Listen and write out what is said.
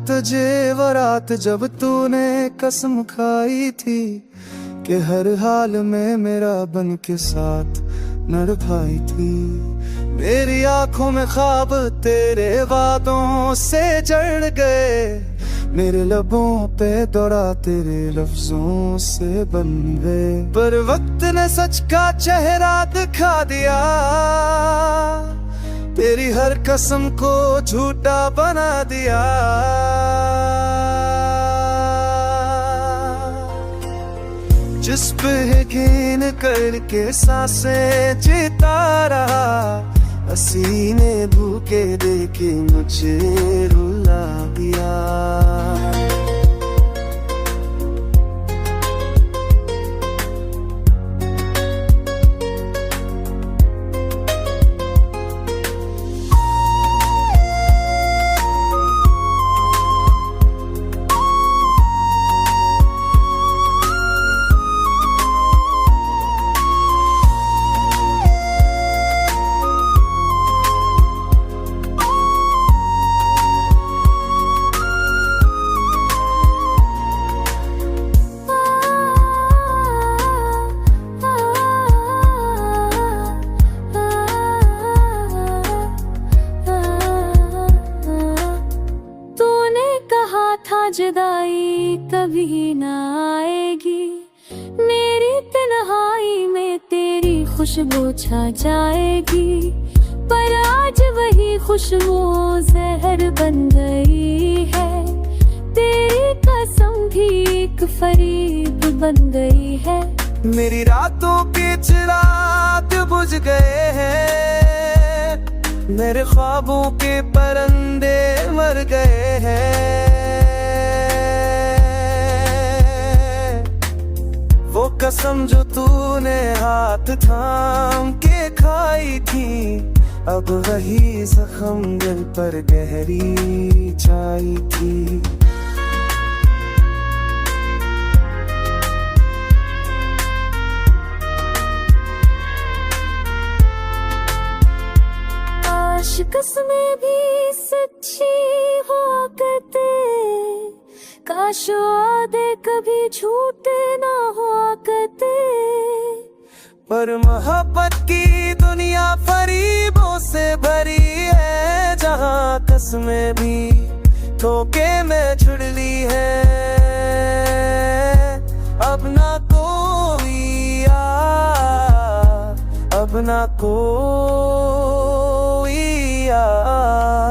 तुझे वो रात जब तूने कसम खाई थी कि हर हाल में मेरा बन के साथ निभाई थी। मेरी आंखों में ख्वाब तेरे वादों से जड़ गए, मेरे लबों पे दौड़ा तेरे लफ्जों से बन गए। पर वक्त ने सच का चेहरा दिखा दिया, तेरी हर कसम को झूठा बना दिया। जिस पे यकीन करके सांसें जीता रहा, हसीने भूखे देके मुझे रुला दिया। जुदाई कभी ना आएगी, मेरी तन्हाई में तेरी खुशबू छा जाएगी। पर आज वही खुशबू जहर बन गई है, तेरी कसम भी एक फरीब बन गई है। मेरी रातों के चिराग बुझ गए हैं, मेरे ख्वाबों के परिंदे मर गए हैं। वो कसम जो तूने हाथ थाम के खाई थी, अब वही जख्म दिल पर गहरी छाई थी। कसमें भी सच्ची हो करते, काश वादे कभी झूठे ना हुआ करते। पर मोहब्बत की दुनिया फरीबों से भरी है, जहाँ कसमें भी धोखे में छुड़ ली है। अब ना कोई यार, अब ना कोई यार।